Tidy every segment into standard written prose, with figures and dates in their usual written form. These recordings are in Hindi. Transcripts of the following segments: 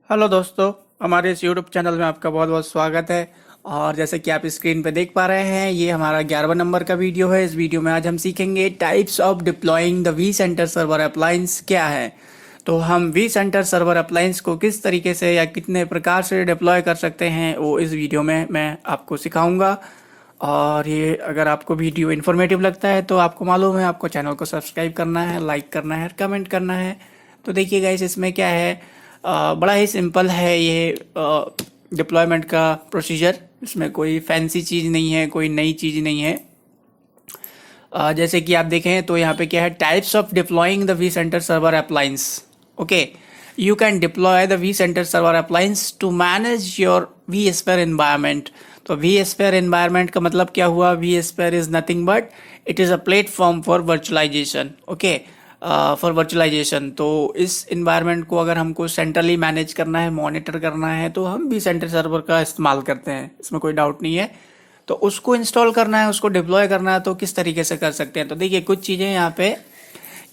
हेलो दोस्तों, हमारे इस यूट्यूब चैनल में आपका बहुत बहुत स्वागत है। और जैसे कि आप स्क्रीन पे देख पा रहे हैं, ये हमारा 11वां नंबर का वीडियो है। इस वीडियो में आज हम सीखेंगे types of deploying the vCenter server appliance क्या है। तो हम वी सेंटर सर्वर अप्लायंस को किस तरीके से या कितने प्रकार से डिप्लॉय कर सकते हैं वो इस वीडियो में मैं आपको सिखाऊंगा। और ये अगर आपको वीडियो इन्फॉर्मेटिव लगता है तो आपको मालूम है, आपको चैनल को सब्सक्राइब करना है, लाइक करना है, कमेंट करना है। तो देखिए गाइस, इसमें क्या है, बड़ा ही सिंपल है ये डिप्लॉयमेंट का प्रोसीजर। इसमें कोई फैंसी चीज़ नहीं है, कोई नई चीज़ नहीं है। जैसे कि आप देखें तो यहाँ पे क्या है, types of deploying the vCenter server appliance. Okay, you can deploy the vCenter server appliance to manage your vSphere environment. तो वी स्फीयर एनवायरनमेंट का मतलब क्या हुआ? VSphere is nothing but it is a platform for virtualization. Okay, for virtualization. तो इस इन्वायरमेंट को अगर हमको सेंट्रली मैनेज करना है, मॉनिटर करना है, तो हम भी सेंटर सर्वर का इस्तेमाल करते हैं, इसमें कोई डाउट नहीं है। तो उसको इंस्टॉल करना है, उसको डिप्लॉय करना है, तो किस तरीके से कर सकते हैं? तो देखिए, कुछ चीज़ें यहाँ पे,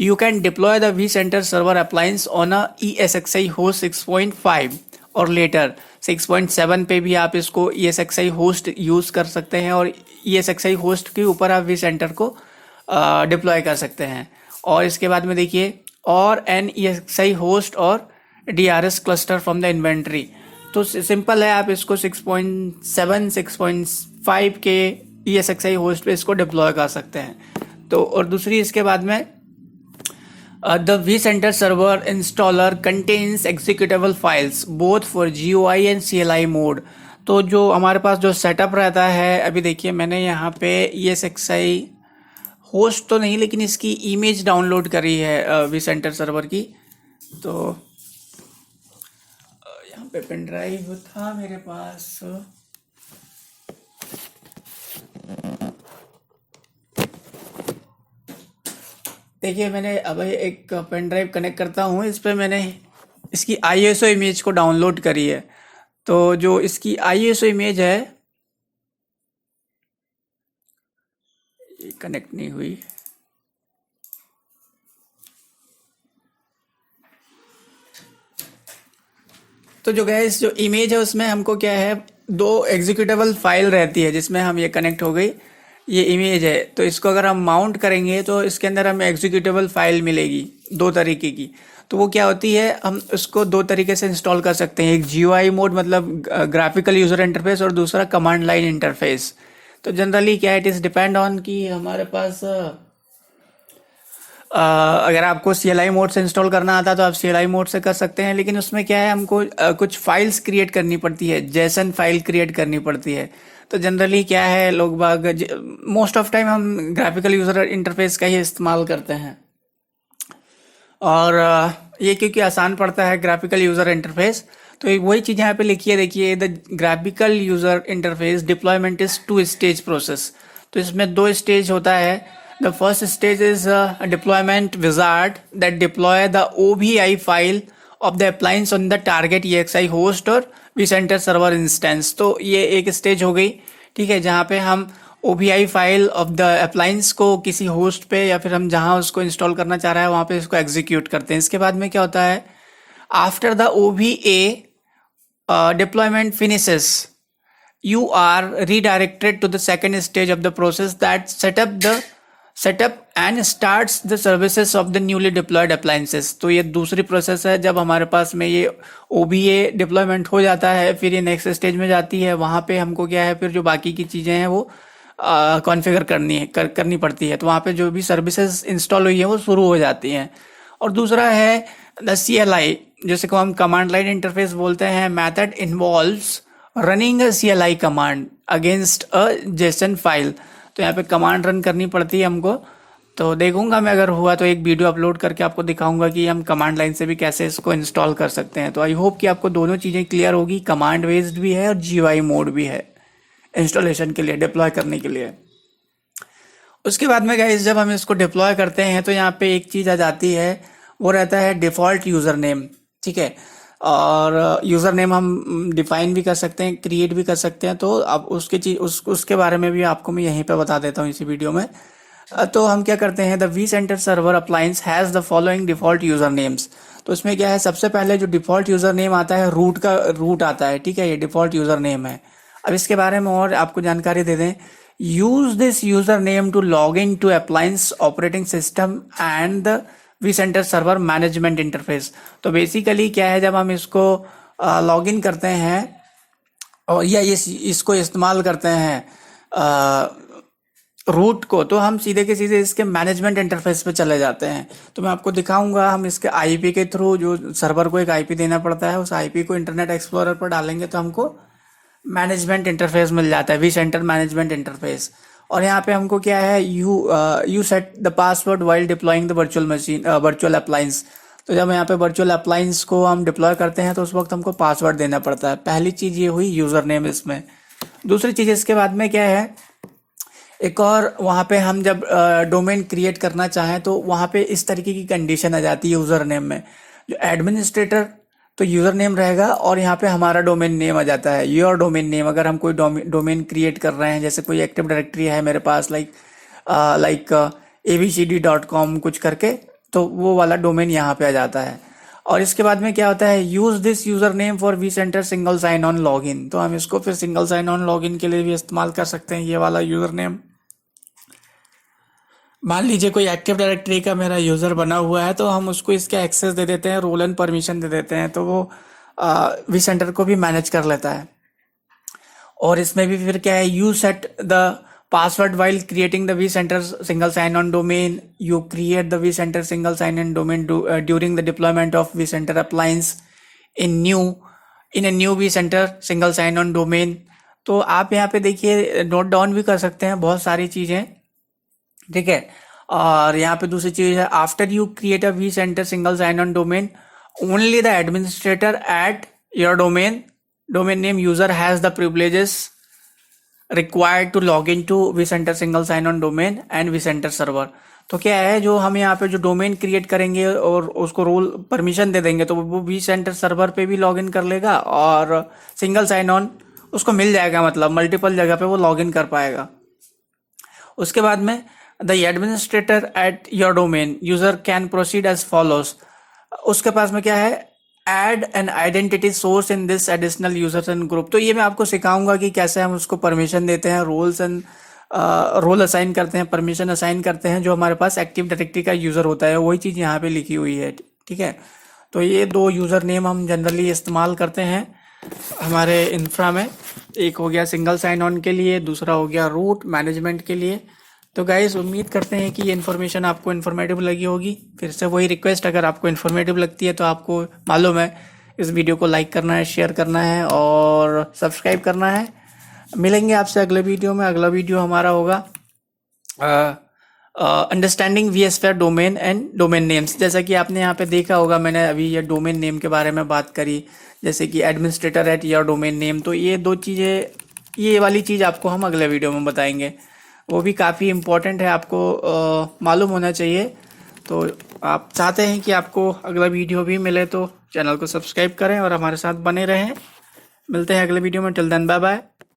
you can deploy the vCenter server appliance on a ESXi host 6.5 और लेटर 6.7 पे भी आप इसको ESXi होस्ट यूज़ कर सकते हैं, और ESXi होस्ट के ऊपर आप वी सेंटर को डिप्लॉय कर सकते हैं। और इसके बाद में देखिए, और एन ESXi होस्ट और DRS cluster from the inventory. तो सिंपल है, आप इसको 6.7 6.5 के ESXi होस्ट पे इसको डिप्लॉय कर सकते हैं। तो और दूसरी इसके बाद में, the vCenter server installer contains executable files both for GUI and CLI mode. तो जो हमारे पास जो सेटअप रहता है, अभी देखिए मैंने यहाँ पे ESXi होस्ट तो नहीं, लेकिन इसकी इमेज डाउनलोड करी है वी सेंटर सर्वर की। तो यहाँ पे पेन ड्राइव था मेरे पास। देखिए, मैंने अब एक पेन ड्राइव कनेक्ट करता हूँ, इस पर मैंने इसकी ISO इमेज को डाउनलोड करी है। तो जो इसकी ISO इमेज है, ये कनेक्ट नहीं हुई। तो जो गैस जो इमेज है, उसमें हमको क्या है, दो एग्जीक्यूटेबल फाइल रहती है जिसमें हम, ये कनेक्ट हो गई, ये इमेज है। तो इसको अगर हम माउंट करेंगे तो इसके अंदर हमें एग्जीक्यूटेबल फाइल मिलेगी दो तरीके की। तो वो क्या होती है, हम उसको दो तरीके से इंस्टॉल कर सकते हैं। एक GUI मोड मतलब ग्राफिकल यूजर इंटरफेस, और दूसरा कमांड लाइन इंटरफेस। तो जनरली क्या है, इट इज़ डिपेंड ऑन कि हमारे पास अगर आपको CLI मोड से इंस्टॉल करना आता है तो आप CLI मोड से कर सकते हैं। लेकिन उसमें क्या है, हमको कुछ फाइल्स क्रिएट करनी पड़ती है, जेसन फाइल क्रिएट करनी पड़ती है। तो जनरली क्या है, लोग बाग मोस्ट ऑफ टाइम हम ग्राफिकल यूजर इंटरफेस का ही इस्तेमाल करते हैं। और ये क्योंकि आसान पड़ता है ग्राफिकल यूजर इंटरफेस। तो वही चीज़ यहाँ पे लिखी है, देखिए, the graphical user interface deployment is 2 stage process. तो इसमें 2 स्टेज होता है। The first stage is deployment wizard that deploy the OBI file of the appliance on the target EXI host और वी सेंटर सर्वर इंस्टेंस। तो ये एक स्टेज हो गई, ठीक है, जहाँ पे हम OBI file of the appliance को किसी होस्ट पे, या फिर हम जहाँ उसको इंस्टॉल करना चाह रहे हैं वहाँ पे इसको एग्जीक्यूट करते हैं। इसके बाद में क्या होता है, after the OBA deployment finishes, you are redirected to the second stage of the process that setup and starts the services of the newly deployed appliances। तो ये दूसरी प्रोसेस है। जब हमारे पास में ये OBA डिप्लॉयमेंट हो जाता है, फिर ये नेक्स्ट स्टेज में जाती है। वहाँ पे हमको क्या है, फिर जो बाकी की चीज़ें हैं वो कॉन्फ़िगर करनी पड़ती है। तो वहाँ पे जो भी सर्विसेज इंस्टॉल हुई है वो शुरू हो जाती हैं। और दूसरा है द CLI, जैसे को हम कमांड लाइन इंटरफेस बोलते हैं। Method involves running a CLI command against a JSON file. तो यहाँ पे कमांड रन करनी पड़ती है हमको। तो देखूंगा मैं, अगर हुआ तो एक वीडियो अपलोड करके आपको दिखाऊंगा कि हम कमांड लाइन से भी कैसे इसको इंस्टॉल कर सकते हैं। तो आई होप कि आपको दोनों चीज़ें क्लियर होगी, कमांड बेस्ड भी है और GUI मोड भी है इंस्टॉलेशन के लिए, डिप्लॉय करने के लिए। उसके बाद में गाइस, जब हम इसको डिप्लॉय करते हैं तो यहाँ पे एक चीज़ आ जाती है, वो रहता है डिफ़ॉल्ट यूज़र नेम, ठीक है। और यूज़र नेम हम डिफाइन भी कर सकते हैं, क्रिएट भी कर सकते हैं। तो अब उसके बारे में भी आपको मैं यहीं पे बता देता हूँ इसी वीडियो में। तो हम क्या करते हैं, the vCenter server appliance has the following default user names. तो उसमें क्या है, सबसे पहले जो डिफ़ॉल्ट यूज़र नेम आता है, रूट आता है, ठीक है, ये डिफ़ॉल्ट यूज़र नेम है। अब इसके बारे में और आपको जानकारी दे दें, use this user name to log in to appliance operating system and the vCenter server management interface. तो बेसिकली क्या है, जब हम इसको लॉग इन करते हैं और या इसको इस्तेमाल करते हैं रूट को, तो हम सीधे के सीधे इसके मैनेजमेंट इंटरफेस पे चले जाते हैं। तो मैं आपको दिखाऊंगा, हम इसके आईपी के थ्रू, जो सर्वर को एक आईपी देना पड़ता है, उस आईपी को इंटरनेट एक्सप्लोरर पर डालेंगे तो हमको मैनेजमेंट इंटरफेस मिल जाता है, vCenter मैनेजमेंट इंटरफेस। और यहाँ पे हमको क्या है, you set the password while deploying the virtual appliance. तो जब यहाँ पे वर्चुअल अप्लायंस को हम डिप्लॉय करते हैं तो उस वक्त हमको पासवर्ड देना पड़ता है। पहली चीज़ ये हुई यूज़र नेम इसमें। दूसरी चीज़ इसके बाद में क्या है, एक और, वहाँ पे हम जब डोमेन क्रिएट करना चाहें तो वहाँ पे इस तरीके की कंडीशन आ जाती है यूज़र नेम में, जो एडमिनिस्ट्रेटर तो यूज़र नेम रहेगा और यहाँ पे हमारा डोमेन नेम आ जाता है, योर डोमेन नेम। अगर हम कोई डोमेन क्रिएट कर रहे हैं, जैसे कोई एक्टिव डायरेक्टरी है मेरे पास, लाइक abcd.com कुछ करके, तो वो वाला डोमेन यहाँ पे आ जाता है। और इसके बाद में क्या होता है, use this user name for vCenter single sign on login. तो हम इसको फिर सिंगल साइन ऑन लॉगिन के लिए भी इस्तेमाल कर सकते हैं, ये वाला यूज़र नेम। मान लीजिए कोई एक्टिव डायरेक्टरी का मेरा यूज़र बना हुआ है, तो हम उसको इसका एक्सेस दे देते हैं, रोल एंड परमिशन दे देते हैं, तो वो vCenter को भी मैनेज कर लेता है। और इसमें भी फिर क्या है, you set the password while creating the vCenter single sign-on domain. You create the vCenter single sign-on domain during the deployment of vCenter appliance in a new vCenter single sign-on domain. तो आप यहाँ पे देखिए नोट डाउन भी कर सकते हैं बहुत सारी चीज़ें, ठीक है। और यहाँ पे दूसरी चीज़ है, after you create a vCenter single sign-on domain, only the administrator at your domain name user has the privileges required to log into vCenter single sign on domain and vCenter server। तो क्या है, जो हम यहाँ पे जो डोमेन क्रिएट करेंगे और उसको रोल परमिशन दे देंगे, तो वो vCenter सर्वर पे भी लॉगिन कर लेगा और सिंगल साइन ऑन उसको मिल जाएगा, मतलब मल्टीपल जगह पे वो लॉगिन कर पाएगा। उसके बाद में the administrator at your domain user can proceed as follows. उसके पास में क्या है, add an identity source in this additional users and group. तो ये मैं आपको सिखाऊंगा कि कैसे हम उसको परमिशन देते हैं, रोल असाइन करते हैं, परमिशन असाइन करते हैं। जो हमारे पास एक्टिव डायरेक्टरी का यूज़र होता है, वही चीज़ यहाँ पे लिखी हुई है, ठीक है। तो ये दो यूज़र नेम हम जनरली इस्तेमाल करते हैं हमारे इंफ्रा में। एक हो गया सिंगल साइन ऑन के लिए, दूसरा हो गया रूट मैनेजमेंट के लिए। तो गाइस, उम्मीद करते हैं कि ये इन्फॉर्मेशन आपको इन्फॉर्मेटिव लगी होगी। फिर से वही रिक्वेस्ट, अगर आपको इन्फॉर्मेटिव लगती है तो आपको मालूम है, इस वीडियो को लाइक करना है, शेयर करना है और सब्सक्राइब करना है। मिलेंगे आपसे अगले वीडियो में। अगला वीडियो हमारा होगा understanding vSphere domain and domain names. जैसा कि आपने यहाँ पे देखा होगा, मैंने अभी ये डोमेन नेम के बारे में बात करी, जैसे कि administrator at your domain name. तो ये दो चीज़ें, ये वाली चीज़ आपको हम अगले वीडियो में बताएंगे, वो भी काफ़ी इम्पोर्टेंट है, आपको मालूम होना चाहिए। तो आप चाहते हैं कि आपको अगला वीडियो भी मिले तो चैनल को सब्सक्राइब करें और हमारे साथ बने रहें। मिलते हैं अगले वीडियो में। Till then, bye bye.